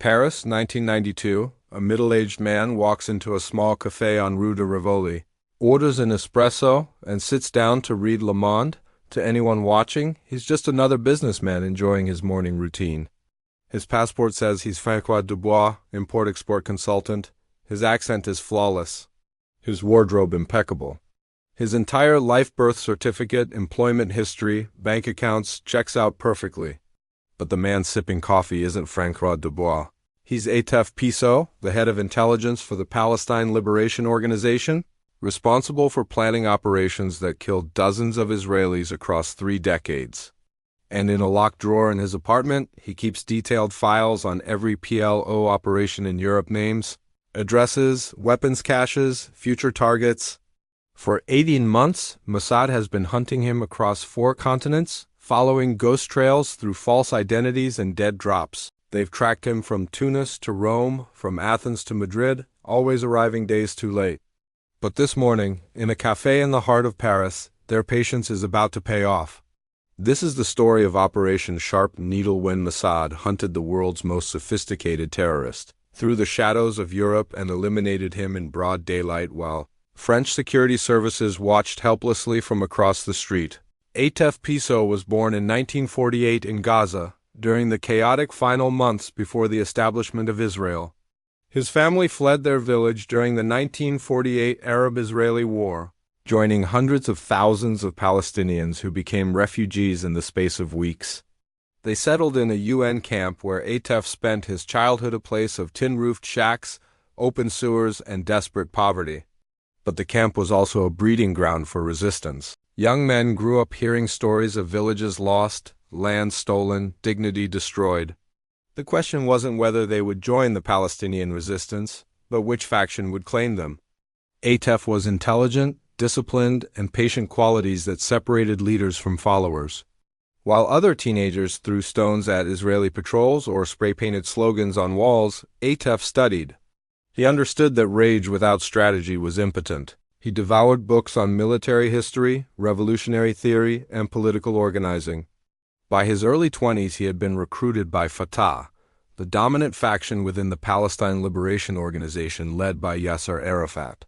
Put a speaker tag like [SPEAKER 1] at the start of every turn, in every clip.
[SPEAKER 1] Paris, 1992. A middle-aged man walks into a small café on Rue de Rivoli, orders an espresso, and sits down to read Le Monde. To anyone watching, he's just another businessman enjoying his morning routine. His passport says he's Francois Dubois, import-export consultant. His accent is flawless. His wardrobe impeccable. His entire life birth certificate, employment history, bank accounts checks out perfectly. But the man sipping coffee isn't Francois Dubois. He's Atef Piso, the head of intelligence for the Palestine Liberation Organization, responsible for planning operations that killed dozens of Israelis across 3 decades. And in a locked drawer in his apartment, he keeps detailed files on every PLO operation in Europe, names, addresses, weapons caches, future targets. For 18 months, Mossad has been hunting him across 4 continents, following ghost trails through false identities and dead drops. They've tracked him from Tunis to Rome, from Athens to Madrid, always arriving days too late. But this morning, in a café in the heart of Paris, their patience is about to pay off. This is the story of Operation Sharp Needle when Mossad hunted the world's most sophisticated terrorist through the shadows of Europe and eliminated him in broad daylight while French security services watched helplessly from across the street. Atef Piso was born in 1948 in Gaza, during the chaotic final months before the establishment of Israel. His family fled their village during the 1948 Arab-Israeli War, joining hundreds of thousands of Palestinians who became refugees in the space of weeks. They settled in a UN camp where Atef spent his childhood, a place of tin-roofed shacks, open sewers, and desperate poverty. But the camp was also a breeding ground for resistance. Young men grew up hearing stories of villages lost, land stolen, dignity destroyed. The question wasn't whether they would join the Palestinian resistance, but which faction would claim them. Atef was intelligent, disciplined, and patient, qualities that separated leaders from followers. While other teenagers threw stones at Israeli patrols or spray-painted slogans on walls, Atef studied. He understood that rage without strategy was impotent. He devoured books on military history, revolutionary theory, and political organizing. By his early 20s, he had been recruited by Fatah, the dominant faction within the Palestine Liberation Organization led by Yasser Arafat.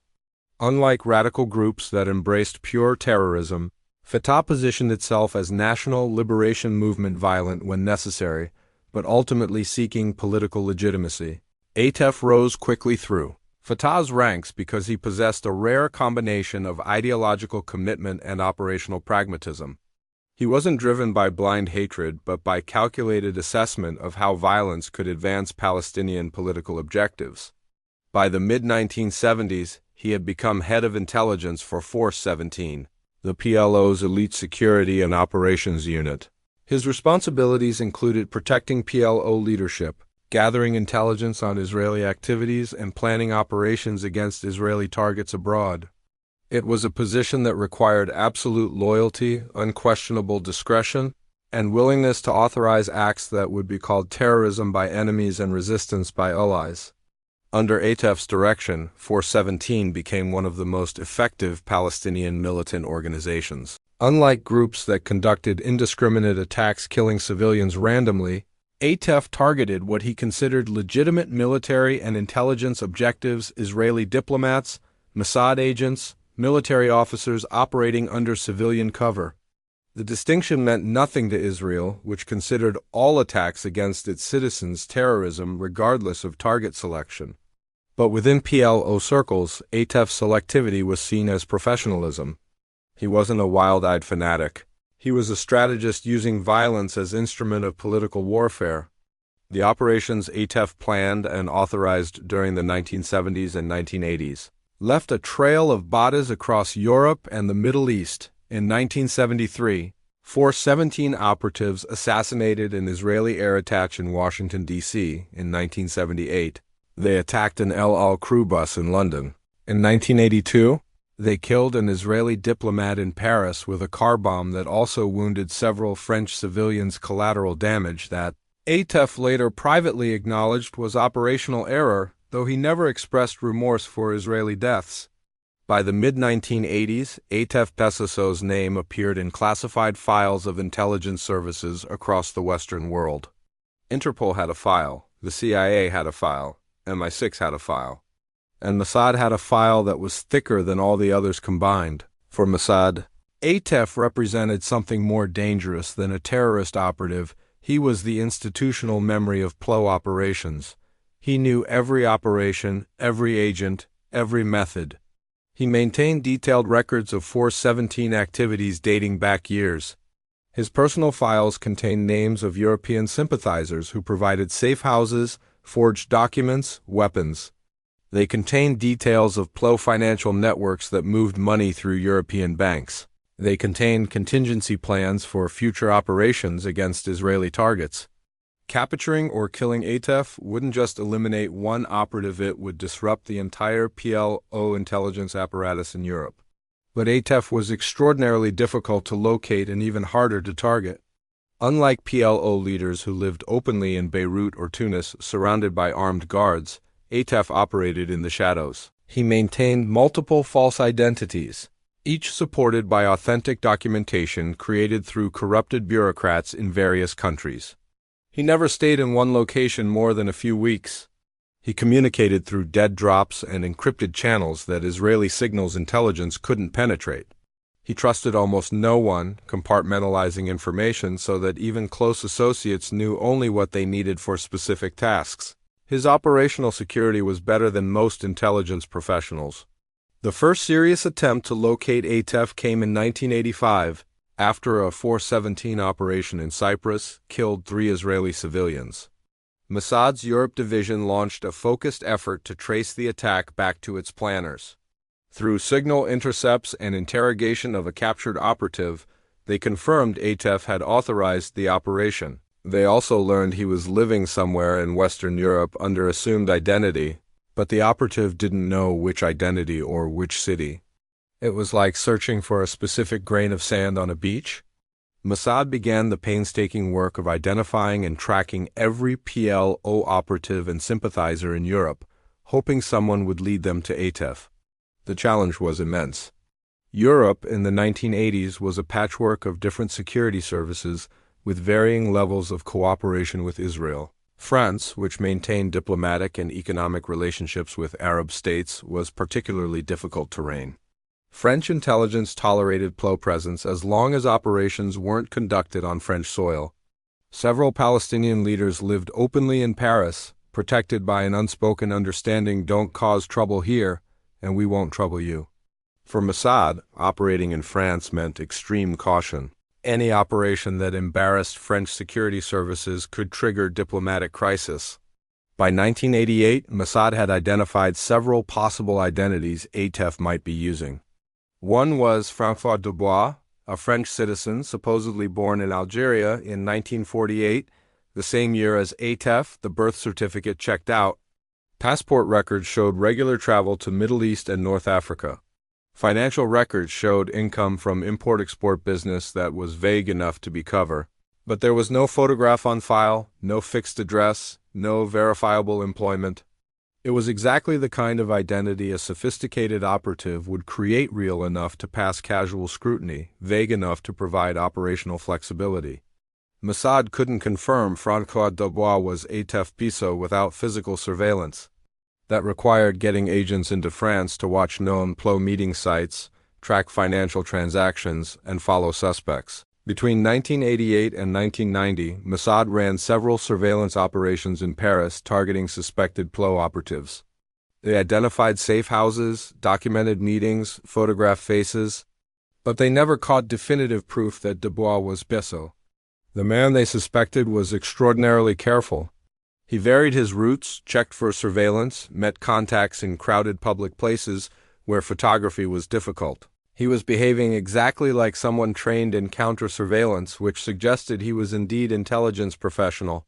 [SPEAKER 1] Unlike radical groups that embraced pure terrorism, Fatah positioned itself as national liberation movement, violent when necessary, but ultimately seeking political legitimacy. Atef rose quickly through Fatah's ranks because he possessed a rare combination of ideological commitment and operational pragmatism. He wasn't driven by blind hatred, but by calculated assessment of how violence could advance Palestinian political objectives. By the mid-1970s, he had become head of intelligence for Force 17, the PLO's elite security and operations unit. His responsibilities included protecting PLO leadership, gathering intelligence on Israeli activities, and planning operations against Israeli targets abroad. It was a position that required absolute loyalty, unquestionable discretion, and willingness to authorize acts that would be called terrorism by enemies and resistance by allies. Under Atef's direction, Force 17 became one of the most effective Palestinian militant organizations. Unlike groups that conducted indiscriminate attacks killing civilians randomly, Atef targeted what he considered legitimate military and intelligence objectives: Israeli diplomats, Mossad agents, military officers operating under civilian cover. The distinction meant nothing to Israel, which considered all attacks against its citizens terrorism regardless of target selection. But within PLO circles, Atef's selectivity was seen as professionalism. He wasn't a wild-eyed fanatic. He was a strategist using violence as instrument of political warfare. The operations Atef planned and authorized during the 1970s and 1980s left a trail of bodies across Europe and the Middle East. In 1973, Force 17 operatives assassinated an Israeli air attache in Washington, D.C. In 1978, they attacked an El Al crew bus in London. In 1982, they killed an Israeli diplomat in Paris with a car bomb that also wounded several French civilians. Collateral damage that Atef later privately acknowledged was operational error, though he never expressed remorse for Israeli deaths. By the mid-1980s, Atef Piso's name appeared in classified files of intelligence services across the Western world. Interpol had a file, The CIA had a file, MI6 had a file, and Mossad had a file that was thicker than all the others combined. For Mossad, Atef represented something more dangerous than a terrorist operative. He was the institutional memory of PLO operations. He knew every operation, every agent, every method. He maintained detailed records of 417 activities dating back years. His personal files contained names of European sympathizers who provided safe houses, forged documents, weapons. They contained details of PLO financial networks that moved money through European banks. They contained contingency plans for future operations against Israeli targets. Capturing or killing Atef wouldn't just eliminate one operative, it would disrupt the entire PLO intelligence apparatus in Europe. But Atef was extraordinarily difficult to locate and even harder to target. Unlike PLO leaders who lived openly in Beirut or Tunis surrounded by armed guards, Atef operated in the shadows. He maintained multiple false identities, each supported by authentic documentation created through corrupted bureaucrats in various countries. He never stayed in one location more than a few weeks. He communicated through dead drops and encrypted channels that Israeli signals intelligence couldn't penetrate. He trusted almost no one, compartmentalizing information so that even close associates knew only what they needed for specific tasks. His operational security was better than most intelligence professionals. The first serious attempt to locate Atef came in 1985, after a 417 operation in Cyprus killed 3 Israeli civilians. Mossad's Europe division launched a focused effort to trace the attack back to its planners. Through signal intercepts and interrogation of a captured operative, they confirmed Atef had authorized the operation. They also learned he was living somewhere in Western Europe under assumed identity, but the operative didn't know which identity or which city. It was like searching for a specific grain of sand on a beach. Mossad began the painstaking work of identifying and tracking every PLO operative and sympathizer in Europe, hoping someone would lead them to Atef. The challenge was immense. Europe in the 1980s was a patchwork of different security services with varying levels of cooperation with Israel. France, which maintained diplomatic and economic relationships with Arab states, was particularly difficult terrain. French intelligence tolerated PLO presence as long as operations weren't conducted on French soil. Several Palestinian leaders lived openly in Paris, protected by an unspoken understanding: don't cause trouble here, and we won't trouble you. For Mossad, operating in France meant extreme caution. Any operation that embarrassed French security services could trigger diplomatic crisis. By 1988, Mossad had identified several possible identities Atef might be using. One was François Dubois, a French citizen supposedly born in Algeria in 1948, the same year as Atef. The birth certificate checked out. Passport records showed regular travel to Middle East and North Africa. Financial records showed income from import-export business that was vague enough to be cover. But there was no photograph on file, no fixed address, no verifiable employment. It was exactly the kind of identity a sophisticated operative would create, real enough to pass casual scrutiny, vague enough to provide operational flexibility. Mossad couldn't confirm François Dubois was Atef Piso without physical surveillance. That required getting agents into France to watch known PLO meeting sites, track financial transactions, and follow suspects. Between 1988 and 1990, Mossad ran several surveillance operations in Paris targeting suspected PLO operatives. They identified safe houses, documented meetings, photographed faces, but they never caught definitive proof that Dubois was Piso. The man they suspected was extraordinarily careful. He varied his routes, checked for surveillance, met contacts in crowded public places where photography was difficult. He was behaving exactly like someone trained in counter-surveillance, which suggested he was indeed intelligence professional.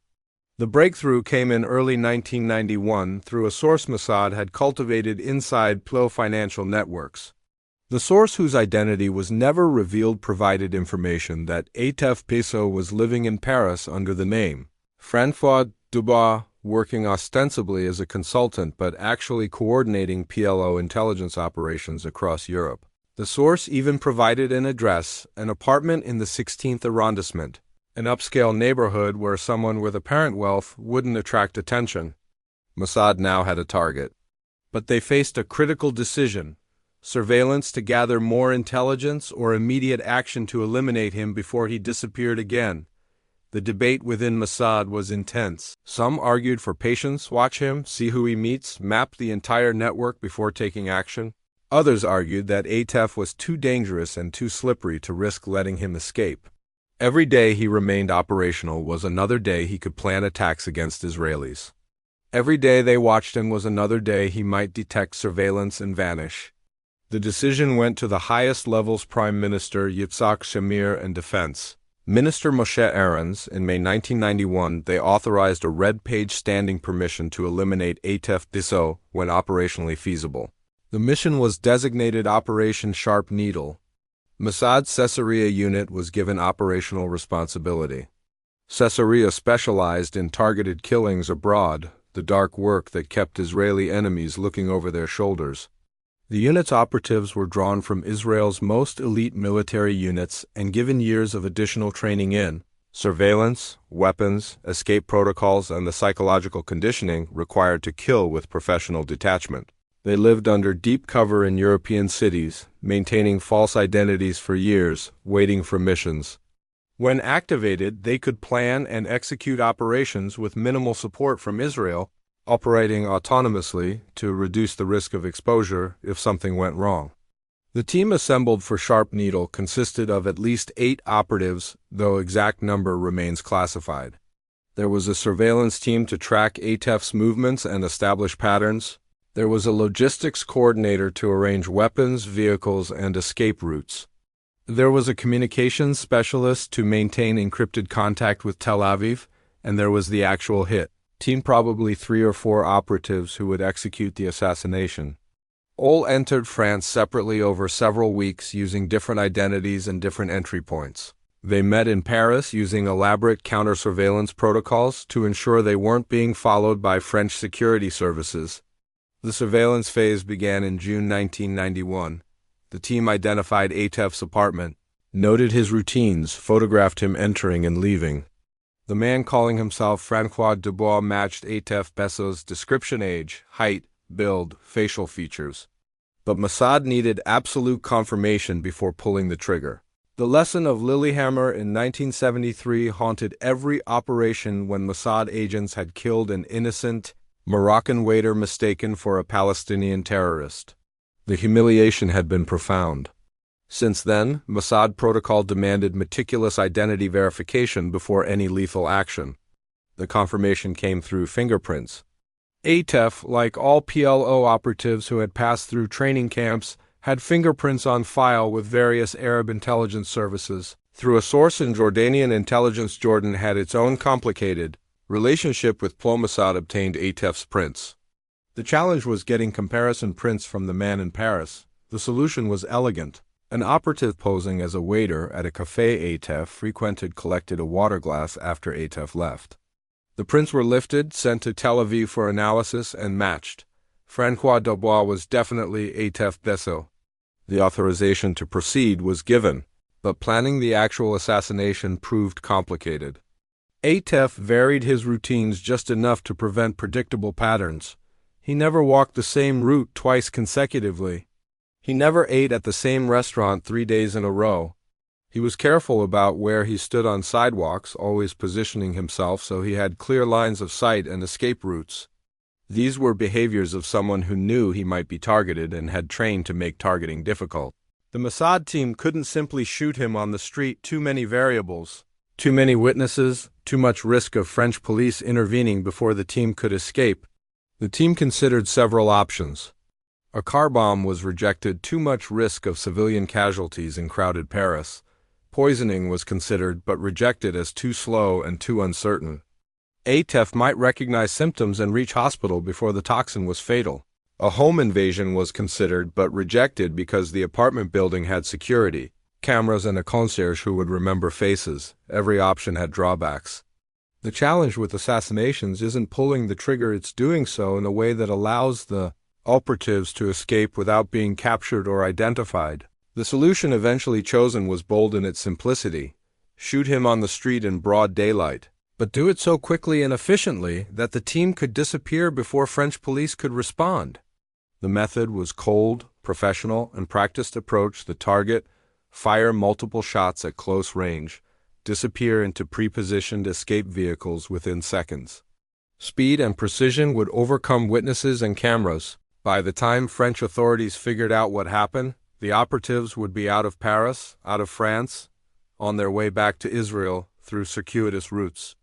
[SPEAKER 1] The breakthrough came in early 1991 through a source Mossad had cultivated inside PLO financial networks. The source, whose identity was never revealed, provided information that Atef Piso was living in Paris under the name François Dubois, working ostensibly as a consultant but actually coordinating PLO intelligence operations across Europe. The source even provided an address, an apartment in the 16th arrondissement. an upscale neighborhood where someone with apparent wealth wouldn't attract attention. Mossad now had a target. But they faced a critical decision: surveillance to gather more intelligence or immediate action to eliminate him before he disappeared again. The debate within Mossad was intense. Some argued for patience, watch him, see who he meets, map the entire network before taking action. Others argued that Atef was too dangerous and too slippery to risk letting him escape. Every day he remained operational was another day he could plan attacks against Israelis. Every day they watched him was another day he might detect surveillance and vanish. The decision went to the highest levels: Prime Minister Yitzhak Shamir and Defense Minister Moshe Aarons. In May 1991, they authorized a red-page standing permission to eliminate Atef Disso when operationally feasible. The mission was designated Operation Sharp Needle. Mossad's Caesarea unit was given operational responsibility. Caesarea specialized in targeted killings abroad, the dark work that kept Israeli enemies looking over their shoulders. The unit's operatives were drawn from Israel's most elite military units and given years of additional training in surveillance, weapons, escape protocols, and the psychological conditioning required to kill with professional detachment. They lived under deep cover in European cities, maintaining false identities for years, waiting for missions. When activated, they could plan and execute operations with minimal support from Israel, operating autonomously to reduce the risk of exposure if something went wrong. The team assembled for Sharp Needle consisted of at least 8 operatives, though exact number remains classified. There was a surveillance team to track Atef's movements and establish patterns. There was a logistics coordinator to arrange weapons, vehicles, and escape routes. There was a communications specialist to maintain encrypted contact with Tel Aviv, and there was the actual hit team, probably 3 or 4 operatives who would execute the assassination. All entered France separately over several weeks using different identities and different entry points. They met in Paris using elaborate counter-surveillance protocols to ensure they weren't being followed by French security services. The surveillance phase began in June 1991. The team identified Atef's apartment, noted his routines, photographed him entering and leaving. The man calling himself Francois Dubois matched Atef Besso's description: age, height, build, facial features. But Mossad needed absolute confirmation before pulling the trigger. The lesson of Lillehammer in 1973 haunted every operation when Mossad agents had killed an innocent Moroccan waiter mistaken for a Palestinian terrorist. The humiliation had been profound. Since then, Mossad protocol demanded meticulous identity verification before any lethal action. The confirmation came through fingerprints. Atef, like all PLO operatives who had passed through training camps, had fingerprints on file with various Arab intelligence services. Through a source in Jordanian intelligence, Jordan had its own complicated relationship with Mossad obtained Atef's prints. The challenge was getting comparison prints from the man in Paris. The solution was elegant. An operative posing as a waiter at a café Atef frequented collected a water glass after Atef left. The prints were lifted, sent to Tel Aviv for analysis, and matched. Francois Dubois was definitely Atef Besso. The authorization to proceed was given, but planning the actual assassination proved complicated. Atef varied his routines just enough to prevent predictable patterns. He never walked the same route twice consecutively. He never ate at the same restaurant 3 days in a row. He was careful about where he stood on sidewalks, always positioning himself so he had clear lines of sight and escape routes. These were behaviors of someone who knew he might be targeted and had trained to make targeting difficult. The Mossad team couldn't simply shoot him on the street. Too many variables, too many witnesses, too much risk of French police intervening before the team could escape. The team considered several options. A car bomb was rejected: too much risk of civilian casualties in crowded Paris. Poisoning was considered but rejected as too slow and too uncertain. Atef might recognize symptoms and reach hospital before the toxin was fatal. A home invasion was considered but rejected because the apartment building had security, cameras, and a concierge who would remember faces. Every option had drawbacks. The challenge with assassinations isn't pulling the trigger, it's doing so in a way that allows the operatives to escape without being captured or identified. The solution eventually chosen was bold in its simplicity. shoot him on the street in broad daylight, but do it so quickly and efficiently that the team could disappear before French police could respond. The method was cold, professional, and practiced approach the target, fire multiple shots at close range, disappear into pre-positioned escape vehicles within seconds. Speed and precision would overcome witnesses and cameras. By the time French authorities figured out what happened, the operatives would be out of Paris, out of France, on their way back to Israel through circuitous routes.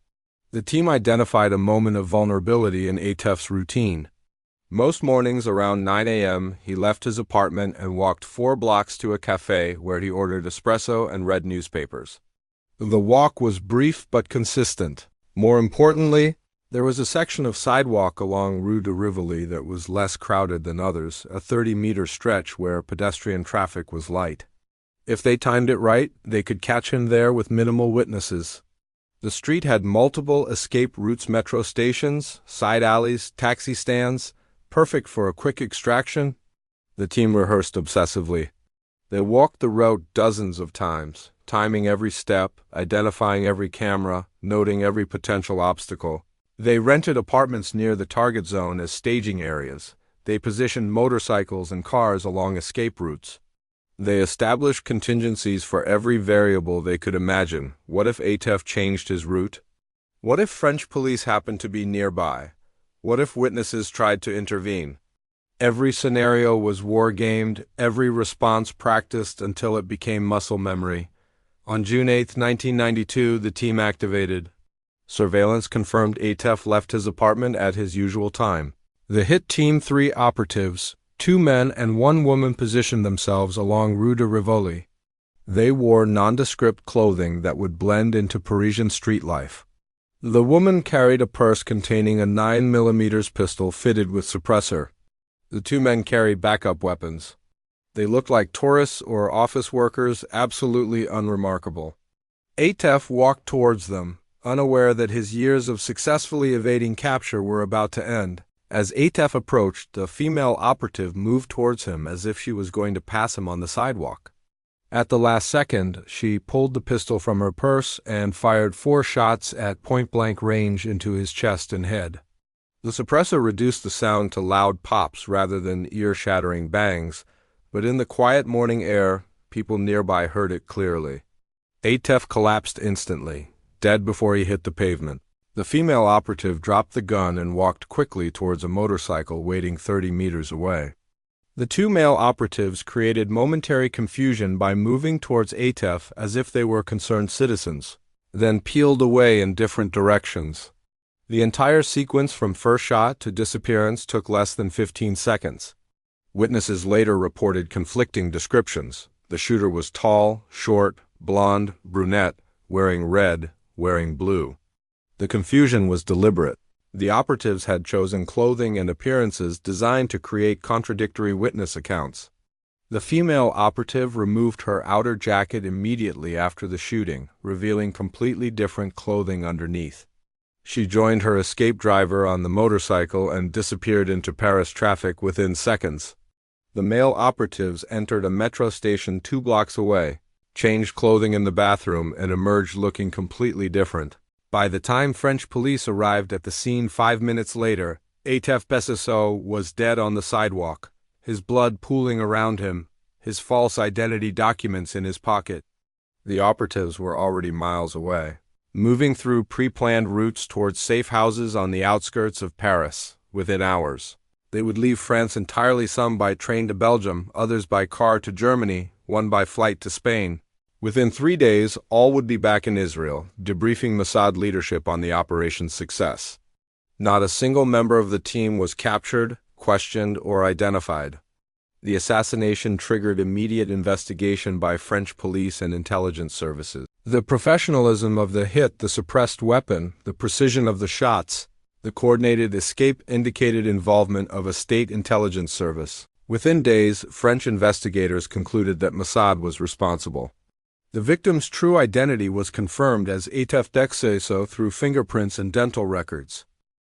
[SPEAKER 1] The team identified a moment of vulnerability in Atef's routine. Most mornings around 9 a.m., he left his apartment and walked 4 blocks to a cafe where he ordered espresso and read newspapers. The walk was brief but consistent. More importantly, there was a section of sidewalk along Rue de Rivoli that was less crowded than others, a 30-meter stretch where pedestrian traffic was light. If they timed it right, they could catch him there with minimal witnesses. The street had multiple escape routes, metro stations, side alleys, taxi stands, perfect for a quick extraction. The team rehearsed obsessively. They walked the route dozens of times, timing every step, identifying every camera, noting every potential obstacle. They rented apartments near the target zone as staging areas. They positioned motorcycles and cars along escape routes. They established contingencies for every variable they could imagine. What if Atef changed his route? What if French police happened to be nearby? What if witnesses tried to intervene? Every scenario was war-gamed, every response practiced until it became muscle memory. On June 8, 1992, the team activated. Surveillance confirmed Atef left his apartment at his usual time. The hit team 3 operatives, 2 men and 1 woman, positioned themselves along Rue de Rivoli. They wore nondescript clothing that would blend into Parisian street life. The woman carried a purse containing a 9mm pistol fitted with suppressor. The 2 men carried backup weapons. They looked like tourists or office workers, absolutely unremarkable. Atef walked towards them, unaware that his years of successfully evading capture were about to end. As Atef approached, the female operative moved towards him as if she was going to pass him on the sidewalk. At the last second, she pulled the pistol from her purse and fired 4 shots at point-blank range into his chest and head. The suppressor reduced the sound to loud pops rather than ear-shattering bangs, but in the quiet morning air, people nearby heard it clearly. Atef collapsed instantly, dead before he hit the pavement. The female operative dropped the gun and walked quickly towards a motorcycle waiting 30 meters away. The 2 male operatives created momentary confusion by moving towards Atef as if they were concerned citizens, then peeled away in different directions. The entire sequence from first shot to disappearance took less than 15 seconds. Witnesses later reported conflicting descriptions. The shooter was tall, short, blonde, brunette, wearing red, wearing blue. The confusion was deliberate. The operatives had chosen clothing and appearances designed to create contradictory witness accounts. The female operative removed her outer jacket immediately after the shooting, revealing completely different clothing underneath. She joined her escape driver on the motorcycle and disappeared into Paris traffic within seconds. The male operatives entered a metro station 2 blocks away, changed clothing in the bathroom, and emerged looking completely different. By the time French police arrived at the scene 5 minutes later, Atef Bessasseau was dead on the sidewalk, his blood pooling around him, his false identity documents in his pocket. The operatives were already miles away, moving through pre-planned routes towards safe houses on the outskirts of Paris. Within hours, they would leave France entirely, some by train to Belgium, others by car to Germany, one by flight to Spain. Within 3 days, all would be back in Israel, debriefing Mossad leadership on the operation's success. Not a single member of the team was captured, questioned, or identified. The assassination triggered immediate investigation by French police and intelligence services. The professionalism of the hit, the suppressed weapon, the precision of the shots, the coordinated escape indicated involvement of a state intelligence service. Within days, French investigators concluded that Mossad was responsible. The victim's true identity was confirmed as Atef Bessasseau through fingerprints and dental records.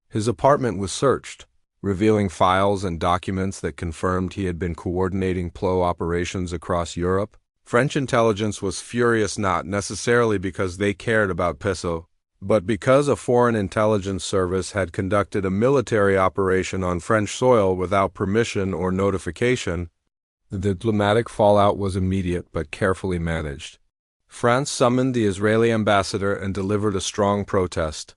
[SPEAKER 1] His apartment was searched, revealing files and documents that confirmed he had been coordinating PLO operations across Europe. French intelligence was furious not necessarily because they cared about Pissot, but because a foreign intelligence service had conducted a military operation on French soil without permission or notification. The diplomatic fallout was immediate but carefully managed. France summoned the Israeli ambassador and delivered a strong protest.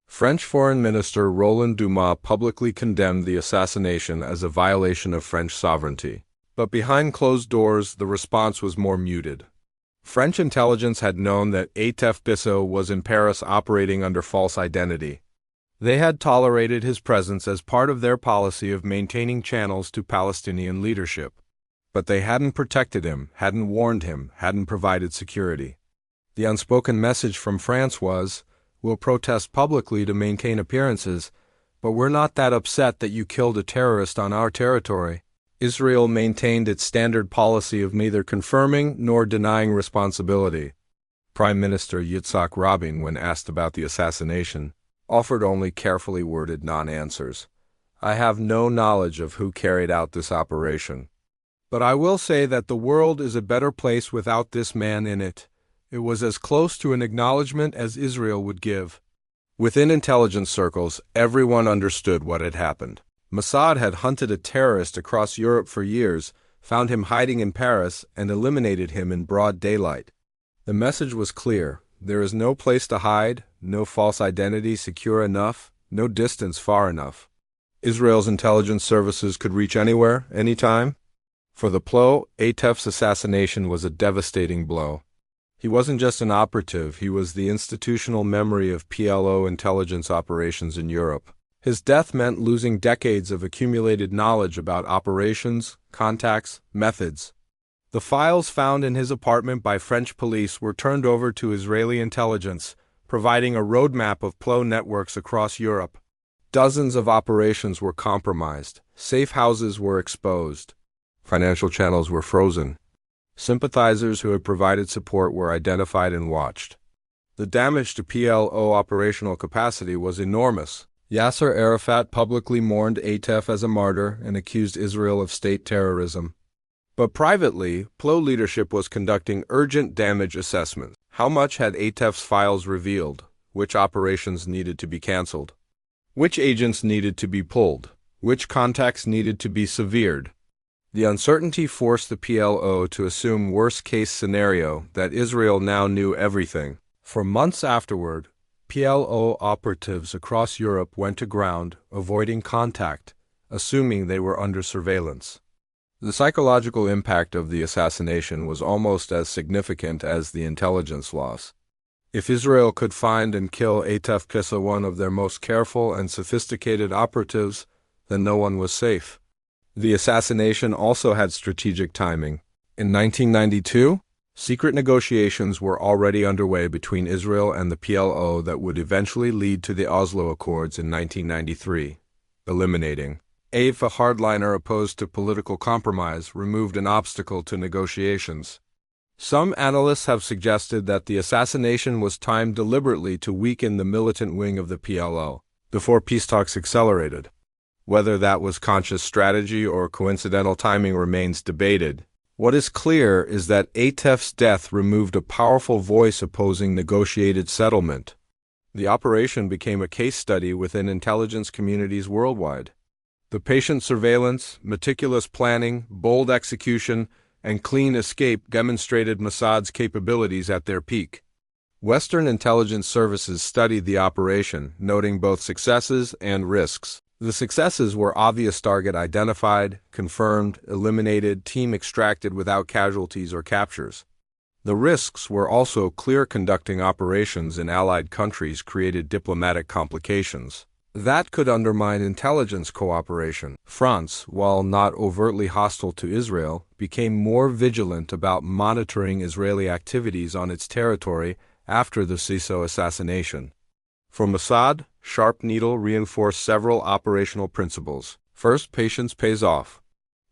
[SPEAKER 1] French Foreign Minister Roland Dumas publicly condemned the assassination as a violation of French sovereignty. But behind closed doors, the response was more muted. French intelligence had known that Atef Bissot was in Paris operating under false identity. They had tolerated his presence as part of their policy of maintaining channels to Palestinian leadership. But they hadn't protected him, hadn't warned him, hadn't provided security. The unspoken message from France was, "We'll protest publicly to maintain appearances, but we're not that upset that you killed a terrorist on our territory." Israel maintained its standard policy of neither confirming nor denying responsibility. Prime Minister Yitzhak Rabin, when asked about the assassination, offered only carefully worded non-answers. "I have no knowledge of who carried out this operation. But I will say that the world is a better place without this man in it." It was as close to an acknowledgement as Israel would give. Within intelligence circles, everyone understood what had happened. Mossad had hunted a terrorist across Europe for years, found him hiding in Paris, and eliminated him in broad daylight. The message was clear. There is no place to hide, no false identity secure enough, no distance far enough. Israel's intelligence services could reach anywhere, anytime. For the PLO, Atef's assassination was a devastating blow. He wasn't just an operative, he was the institutional memory of PLO intelligence operations in Europe. His death meant losing decades of accumulated knowledge about operations, contacts, methods. The files found in his apartment by French police were turned over to Israeli intelligence, providing a roadmap of PLO networks across Europe. Dozens of operations were compromised, safe houses were exposed, financial channels were frozen. Sympathizers who had provided support were identified and watched. The damage to PLO operational capacity was enormous. Yasser Arafat publicly mourned Atef as a martyr and accused Israel of state terrorism. But privately, PLO leadership was conducting urgent damage assessments. How much had Atef's files revealed? Which operations needed to be canceled? Which agents needed to be pulled? Which contacts needed to be severed? The uncertainty forced the PLO to assume worst-case scenario that Israel now knew everything. For months afterward, PLO operatives across Europe went to ground, avoiding contact, assuming they were under surveillance. The psychological impact of the assassination was almost as significant as the intelligence loss. If Israel could find and kill Atef Kissa, one of their most careful and sophisticated operatives, then no one was safe. The assassination also had strategic timing. In 1992, secret negotiations were already underway between Israel and the PLO that would eventually lead to the Oslo Accords in 1993, eliminating a hardliner opposed to political compromise removed an obstacle to negotiations. Some analysts have suggested that the assassination was timed deliberately to weaken the militant wing of the PLO before peace talks accelerated. Whether that was conscious strategy or coincidental timing remains debated. What is clear is that Atef's death removed a powerful voice opposing negotiated settlement. The operation became a case study within intelligence communities worldwide. The patient surveillance, meticulous planning, bold execution, and clean escape demonstrated Mossad's capabilities at their peak. Western intelligence services studied the operation, noting both successes and risks. The successes were obvious: target identified, confirmed, eliminated, team extracted without casualties or captures. The risks were also clear: conducting operations in allied countries created diplomatic complications that could undermine intelligence cooperation. France, while not overtly hostile to Israel, became more vigilant about monitoring Israeli activities on its territory after the CISO assassination. For Mossad, Sharp Needle reinforced several operational principles. First, patience pays off.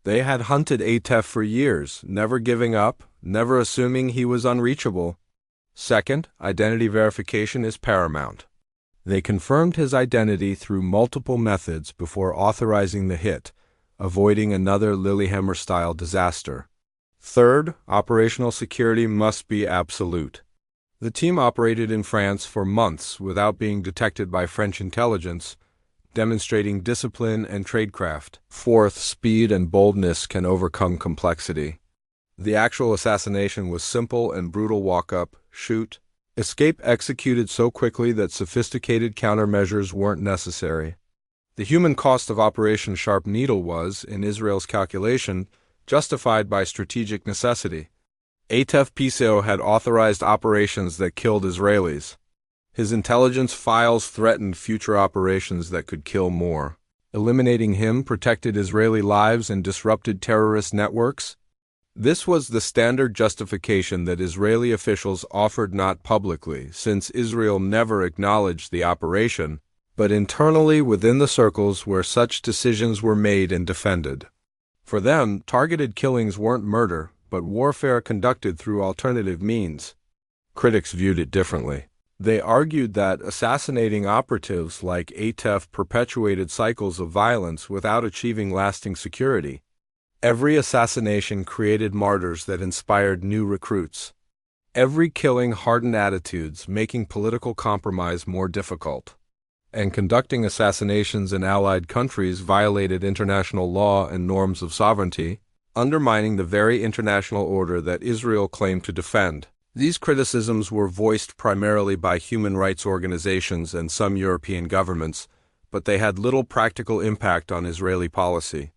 [SPEAKER 1] They had hunted Atef for years, never giving up, never assuming he was unreachable. Second, identity verification is paramount. They confirmed his identity through multiple methods before authorizing the hit, avoiding another Lillehammer-style disaster. Third, operational security must be absolute. The team operated in France for months without being detected by French intelligence, demonstrating discipline and tradecraft. Fourth, speed and boldness can overcome complexity. The actual assassination was simple and brutal: walk up, shoot, escape, executed so quickly that sophisticated countermeasures weren't necessary. The human cost of Operation Sharp Needle was, in Israel's calculation, justified by strategic necessity. Atef Piso had authorized operations that killed Israelis. His intelligence files threatened future operations that could kill more. Eliminating him protected Israeli lives and disrupted terrorist networks. This was the standard justification that Israeli officials offered, not publicly, since Israel never acknowledged the operation, but internally within the circles where such decisions were made and defended. For them, targeted killings weren't murder, but warfare conducted through alternative means. Critics viewed it differently. They argued that assassinating operatives like Atef perpetuated cycles of violence without achieving lasting security. Every assassination created martyrs that inspired new recruits. Every killing hardened attitudes, making political compromise more difficult. And conducting assassinations in allied countries violated international law and norms of sovereignty, undermining the very international order that Israel claimed to defend. These criticisms were voiced primarily by human rights organizations and some European governments, but they had little practical impact on Israeli policy.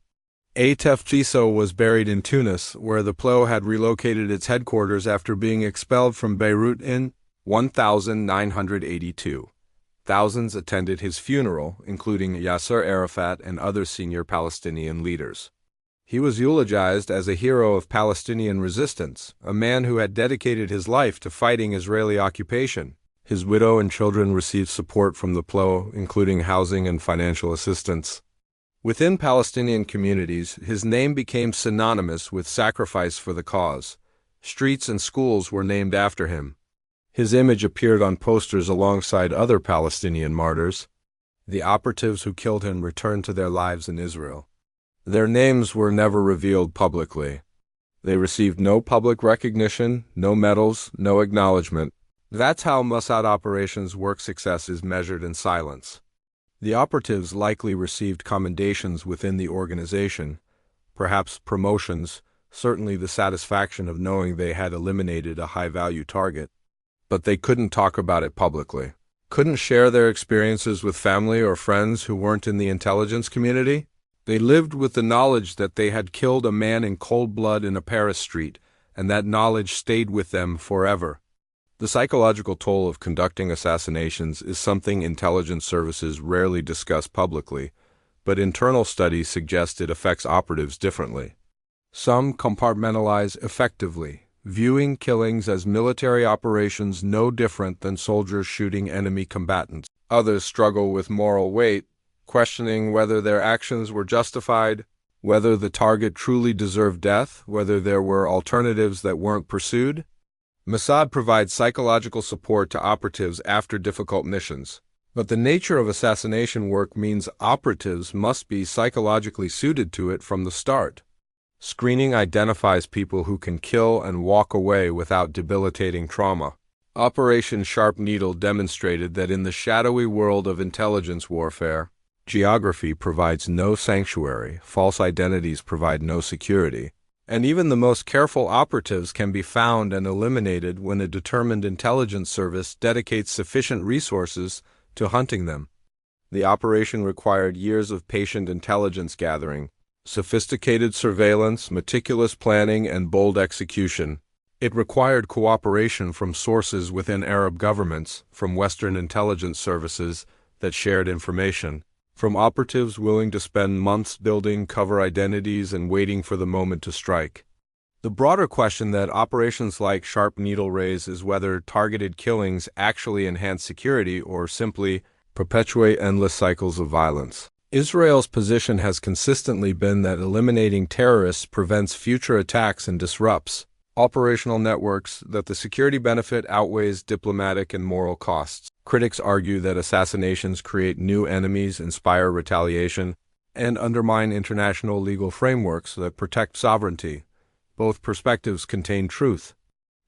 [SPEAKER 1] Atef Piso was buried in Tunis, where the PLO had relocated its headquarters after being expelled from Beirut in 1982. Thousands attended his funeral, including Yasser Arafat and other senior Palestinian leaders. He was eulogized as a hero of Palestinian resistance, a man who had dedicated his life to fighting Israeli occupation. His widow and children received support from the PLO, including housing and financial assistance. Within Palestinian communities, his name became synonymous with sacrifice for the cause. Streets and schools were named after him. His image appeared on posters alongside other Palestinian martyrs. The operatives who killed him returned to their lives in Israel. Their names were never revealed publicly. They received no public recognition, no medals, no acknowledgement. That's how Mossad operations' work success is measured in silence. The operatives likely received commendations within the organization, perhaps promotions, certainly the satisfaction of knowing they had eliminated a high-value target. But they couldn't talk about it publicly. Couldn't share their experiences with family or friends who weren't in the intelligence community. They lived with the knowledge that they had killed a man in cold blood in a Paris street, and that knowledge stayed with them forever. The psychological toll of conducting assassinations is something intelligence services rarely discuss publicly, but internal studies suggest it affects operatives differently. Some compartmentalize effectively, viewing killings as military operations no different than soldiers shooting enemy combatants. Others struggle with moral weight, questioning whether their actions were justified, whether the target truly deserved death, whether there were alternatives that weren't pursued. Mossad provides psychological support to operatives after difficult missions. But the nature of assassination work means operatives must be psychologically suited to it from the start. Screening identifies people who can kill and walk away without debilitating trauma. Operation Sharp Needle demonstrated that in the shadowy world of intelligence warfare, geography provides no sanctuary, false identities provide no security, and even the most careful operatives can be found and eliminated when a determined intelligence service dedicates sufficient resources to hunting them. The operation required years of patient intelligence gathering, sophisticated surveillance, meticulous planning, and bold execution. It required cooperation from sources within Arab governments, from Western intelligence services that shared information, from operatives willing to spend months building cover identities and waiting for the moment to strike. The broader question that operations like Sharp Needle raise is whether targeted killings actually enhance security or simply perpetuate endless cycles of violence. Israel's position has consistently been that eliminating terrorists prevents future attacks and disrupts operational networks, that the security benefit outweighs diplomatic and moral costs. Critics argue that assassinations create new enemies, inspire retaliation, and undermine international legal frameworks that protect sovereignty. Both perspectives contain truth.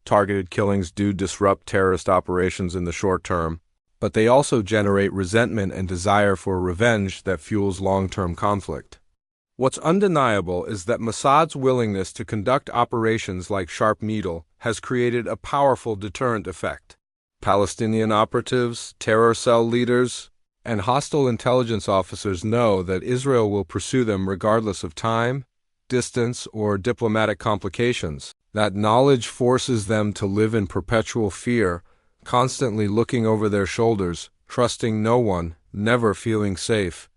[SPEAKER 1] Targeted killings do disrupt terrorist operations in the short term, but they also generate resentment and desire for revenge that fuels long-term conflict. What's undeniable is that Mossad's willingness to conduct operations like Sharp Needle has created a powerful deterrent effect. Palestinian operatives, terror cell leaders, and hostile intelligence officers know that Israel will pursue them regardless of time, distance, or diplomatic complications. That knowledge forces them to live in perpetual fear, constantly looking over their shoulders, trusting no one, never feeling safe.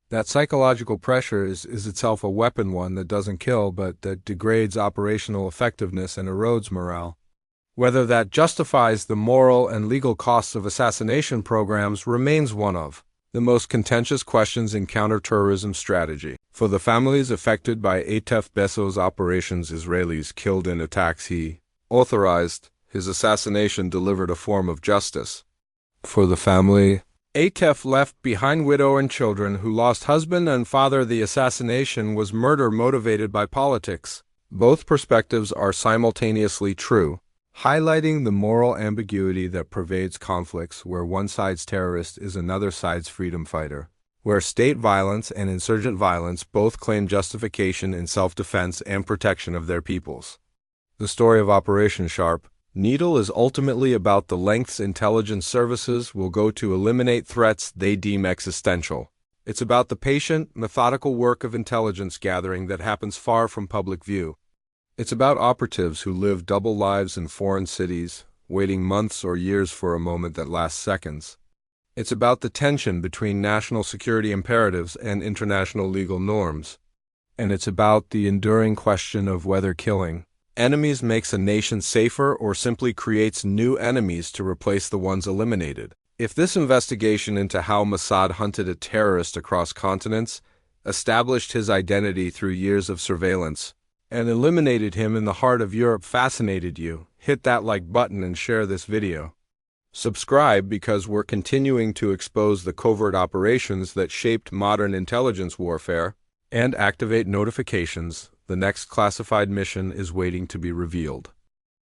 [SPEAKER 1] That psychological pressure is itself a weapon, one that doesn't kill, but that degrades operational effectiveness and erodes morale. Whether that justifies the moral and legal costs of assassination programs remains one of the most contentious questions in counterterrorism strategy. For the families affected by Atef Bezos' operations, Israelis killed in attacks he authorized, his assassination delivered a form of justice. For the family Atef left behind, widow and children who lost husband and father, the assassination was murder motivated by politics. Both perspectives are simultaneously true, highlighting the moral ambiguity that pervades conflicts where one side's terrorist is another side's freedom fighter, where state violence and insurgent violence both claim justification in self-defense and protection of their peoples. The story of Operation Sharp Needle is ultimately about the lengths intelligence services will go to eliminate threats they deem existential. It's about the patient, methodical work of intelligence gathering that happens far from public view. It's about operatives who live double lives in foreign cities, waiting months or years for a moment that lasts seconds. It's about the tension between national security imperatives and international legal norms. And it's about the enduring question of whether killing enemies makes a nation safer or simply creates new enemies to replace the ones eliminated. If this investigation into how Mossad hunted a terrorist across continents, established his identity through years of surveillance, and eliminated him in the heart of Europe fascinated you, hit that like button and share this video. Subscribe because we're continuing to expose the covert operations that shaped modern intelligence warfare, and activate notifications. The next classified mission is waiting to be revealed.